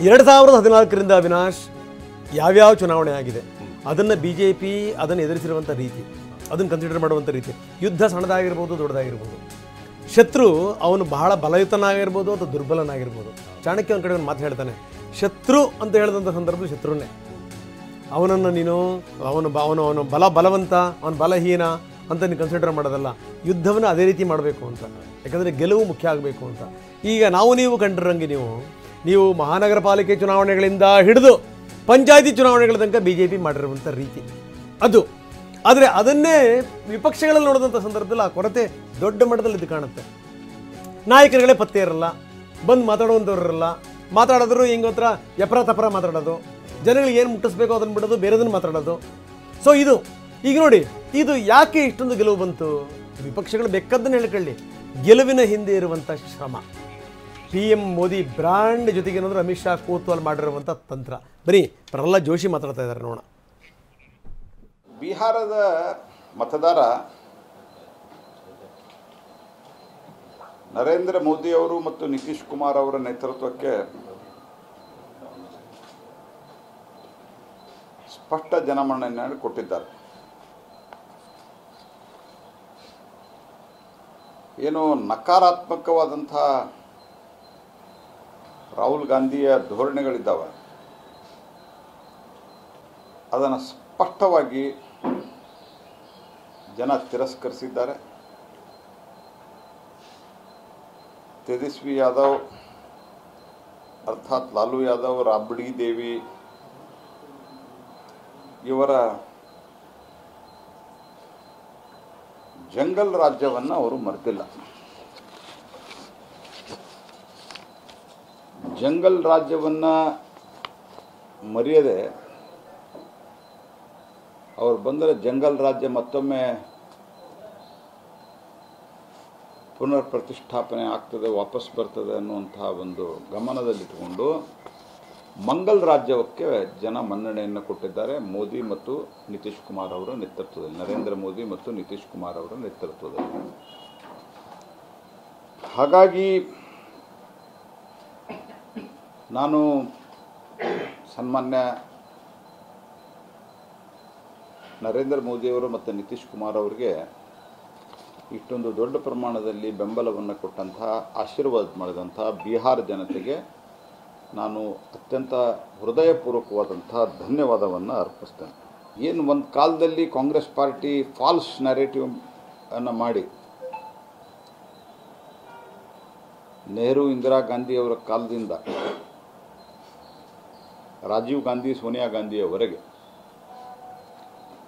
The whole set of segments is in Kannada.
2014ರಿಂದ ಅವಿನಾಶ್ ಯಾವ್ಯಾವ ಚುನಾವಣೆ ಆಗಿದೆ ಅದನ್ನು BJP ಅದನ್ನು ಎದುರಿಸಿರುವಂಥ ರೀತಿ, ಅದನ್ನು ಕನ್ಸಿಡರ್ ಮಾಡುವಂಥ ರೀತಿ, ಯುದ್ಧ ಸಣ್ಣದಾಗಿರ್ಬೋದು ದೊಡ್ಡದಾಗಿರ್ಬೋದು, ಶತ್ರು ಅವನು ಬಹಳ ಬಲಯುತನಾಗಿರ್ಬೋದು ಅಥವಾ ದುರ್ಬಲನಾಗಿರ್ಬೋದು. ಚಾಣಕ್ಯ ಒಂದು ಕಡೆ ಒಂದು ಮಾತು ಹೇಳ್ತಾನೆ, ಶತ್ರು ಅಂತ ಹೇಳಿದಂಥ ಸಂದರ್ಭದಲ್ಲಿ ಶತ್ರುನೇ, ಅವನನ್ನು ನೀನು ಅವನು ಬಲವಂತ, ಅವನು ಬಲಹೀನ ಅಂತ ನೀನು ಕನ್ಸಿಡರ್ ಮಾಡೋದಲ್ಲ, ಯುದ್ಧವನ್ನು ಅದೇ ರೀತಿ ಮಾಡಬೇಕು ಅಂತ. ಯಾಕಂದರೆ ಗೆಲುವು ಮುಖ್ಯ ಆಗಬೇಕು ಅಂತ. ಈಗ ನೀವು ಕಂಡಿರಂಗೆ ನೀವು ಮಹಾನಗರ ಪಾಲಿಕೆ ಚುನಾವಣೆಗಳಿಂದ ಹಿಡಿದು ಪಂಚಾಯತಿ ಚುನಾವಣೆಗಳ ತನಕ BJP ಮಾಡಿರುವಂಥ ರೀತಿ ಅದು. ಆದರೆ ಅದನ್ನೇ ವಿಪಕ್ಷಗಳಲ್ಲಿ ನೋಡಿದಂಥ ಸಂದರ್ಭದಲ್ಲಿ ಆ ಕೊರತೆ ದೊಡ್ಡ ಮಟ್ಟದಲ್ಲಿ ಇದು ಕಾಣುತ್ತೆ. ನಾಯಕರುಗಳೇ ಪತ್ತೆ ಇರಲ್ಲ, ಬಂದು ಮಾತಾಡುವಂಥವ್ರು ಇರಲ್ಲ, ಮಾತಾಡಿದ್ರು ಹಿಂಗೆ ಒಂಥರ ಎಪರ ತಪರ ಮಾತಾಡೋದು, ಜನಗಳಿಗೆ ಏನು ಮುಟ್ಟಿಸ್ಬೇಕು ಅದನ್ನು ಬಿಡೋದು, ಬೇರೆದನ್ನು ಮಾತಾಡೋದು. ಸೊ ಇದು ಈಗ ನೋಡಿ, ಇದು ಯಾಕೆ ಇಷ್ಟೊಂದು ಗೆಲುವು ಬಂತು? ವಿಪಕ್ಷಗಳು ಬೇಕಾದ್ದನ್ನು ಹೇಳ್ಕೊಳ್ಳಿ, ಗೆಲುವಿನ ಹಿಂದೆ ಇರುವಂಥ ಶ್ರಮ. PM ಮೋದಿ ಬ್ರ್ಯಾಂಡ್ ಜೊತೆಗೆ ಏನಂದ್ರೆ ಅಮಿತ್ ಶಾ ಕೂತು ಅಲ್ಲಿ ಮಾಡಿರುವಂಥ ತಂತ್ರ. ಬರೀ ಪ್ರಹ್ಲಾದ್ ಜೋಶಿ ಮಾತಾಡ್ತಾ ಇದ್ದಾರೆ ನೋಡೋಣ. ಬಿಹಾರದ ಮತದಾರ ನರೇಂದ್ರ ಮೋದಿ ಅವರು ಮತ್ತು ನಿತೀಶ್ ಕುಮಾರ್ ಅವರ ನೇತೃತ್ವಕ್ಕೆ ಸ್ಪಷ್ಟ ಜನಮನ್ನಣೆಯನ್ನು ಕೊಟ್ಟಿದ್ದಾರೆ. ಏನು ನಕಾರಾತ್ಮಕವಾದಂಥ ರಾಹುಲ್ ಗಾಂಧಿಯ ಧೋರಣೆಗಳಿದ್ದಾವೆ, ಅದನ್ನು ಸ್ಪಷ್ಟವಾಗಿ ಜನ ತಿರಸ್ಕರಿಸಿದ್ದಾರೆ. ತೇಜಸ್ವಿ ಯಾದವ್ ಅರ್ಥಾತ್ ಲಾಲು ಯಾದವ್, ರಾಬ್ಡಿ ದೇವಿ ಇವರ ಜಂಗಲ್ ರಾಜ್ಯವನ್ನು ಅವರು ಮರೆತಿಲ್ಲ. ಜಂಗಲ್ ರಾಜ್ಯವನ್ನು ಮರೆಯದೆ ಅವ್ರು ಬಂದರೆ ಜಂಗಲ್ ರಾಜ್ಯ ಮತ್ತೊಮ್ಮೆ ಪುನರ್ ಪ್ರತಿಷ್ಠಾಪನೆ ಆಗ್ತದೆ, ವಾಪಸ್ ಬರ್ತದೆ ಅನ್ನುವಂತಹ ಒಂದು ಗಮನದಲ್ಲಿಟ್ಟುಕೊಂಡು ಮಂಗಲ್ ರಾಜ್ಯಕ್ಕೆ ಜನ ಮನ್ನಣೆಯನ್ನು ಕೊಟ್ಟಿದ್ದಾರೆ. ಮೋದಿ ಮತ್ತು ನಿತೀಶ್ ಕುಮಾರ್ ಅವರ ನೇತೃತ್ವದಲ್ಲಿ, ನರೇಂದ್ರ ಮೋದಿ ಮತ್ತು ನಿತೀಶ್ ಕುಮಾರ್ ಅವರ ನೇತೃತ್ವದಲ್ಲಿ. ಹಾಗಾಗಿ ನಾನು ಸನ್ಮಾನ್ಯ ನರೇಂದ್ರ ಮೋದಿಯವರು ಮತ್ತು ನಿತೀಶ್ ಕುಮಾರ್ ಅವರಿಗೆ ಇಷ್ಟೊಂದು ದೊಡ್ಡ ಪ್ರಮಾಣದಲ್ಲಿ ಬೆಂಬಲವನ್ನು ಕೊಟ್ಟಂತಹ, ಆಶೀರ್ವಾದ ಮಾಡಿದಂಥ ಬಿಹಾರ ಜನತೆಗೆ ನಾನು ಅತ್ಯಂತ ಹೃದಯಪೂರ್ವಕವಾದಂಥ ಧನ್ಯವಾದವನ್ನು ಅರ್ಪಿಸ್ತೇನೆ. ಏನು ಒಂದು ಕಾಲದಲ್ಲಿ ಕಾಂಗ್ರೆಸ್ ಪಾರ್ಟಿ ಫಾಲ್ಸ್ ನ್ಯಾರೇಟಿವ್ ಅನ್ನು ಮಾಡಿ ನೆಹರು ಇಂದಿರಾ ಗಾಂಧಿಯವರ ಕಾಲದಿಂದ ರಾಜೀವ್ ಗಾಂಧಿ ಸೋನಿಯಾ ಗಾಂಧಿಯವರೆಗೆ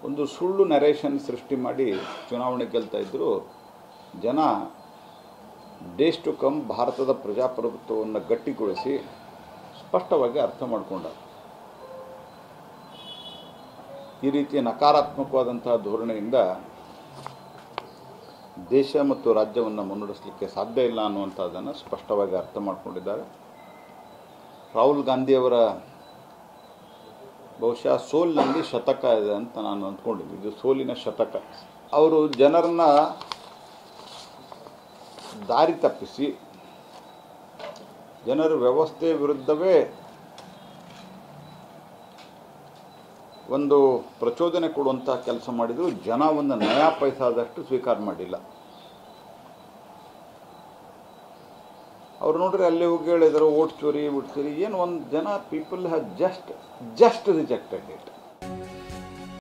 ಒಂದು ಸುಳ್ಳು ನರೇಷನ್ ಸೃಷ್ಟಿ ಮಾಡಿ ಚುನಾವಣೆ ಗೆಲ್ತಾ ಇದ್ದರು. ಜನ ಡೇಸ್ ಟು ಕಮ್ ಭಾರತದ ಪ್ರಜಾಪ್ರಭುತ್ವವನ್ನು ಗಟ್ಟಿಗೊಳಿಸಿ ಸ್ಪಷ್ಟವಾಗಿ ಅರ್ಥ ಮಾಡಿಕೊಂಡರು. ಈ ರೀತಿಯ ನಕಾರಾತ್ಮಕವಾದಂತಹ ಧೋರಣೆಯಿಂದ ದೇಶ ಮತ್ತು ರಾಜ್ಯವನ್ನು ಮುನ್ನಡೆಸಲಿಕ್ಕೆ ಸಾಧ್ಯ ಇಲ್ಲ ಅನ್ನುವಂಥದ್ದನ್ನು ಸ್ಪಷ್ಟವಾಗಿ ಅರ್ಥ ಮಾಡಿಕೊಂಡಿದ್ದಾರೆ. ರಾಹುಲ್ ಗಾಂಧಿಯವರ ಬಹುಶಃ ಸೋಲಿನಲ್ಲಿ ಶತಕ ಇದೆ ಅಂತ ನಾನು ಅಂದ್ಕೊಂಡಿದ್ದೀನಿ. ಇದು ಸೋಲಿನ ಶತಕ. ಅವರು ಜನರನ್ನ ದಾರಿ ತಪ್ಪಿಸಿ ಜನರ ವ್ಯವಸ್ಥೆ ವಿರುದ್ಧವೇ ಒಂದು ಪ್ರಚೋದನೆ ಕೊಡುವಂಥ ಕೆಲಸ ಮಾಡಿದರು. ಜನ ಒಂದು ನಯಾ ಪೈಸಾದಷ್ಟು ಸ್ವೀಕಾರ ಮಾಡಿಲ್ಲ. ಅವ್ರು ನೋಡ್ರಿ ಅಲ್ಲಿ ಹೋಗಿ ಹೇಳಿದರು ಓಟ್ ಚೋರಿ ಏನು ಒಂದು ಜನ people have just rejected it.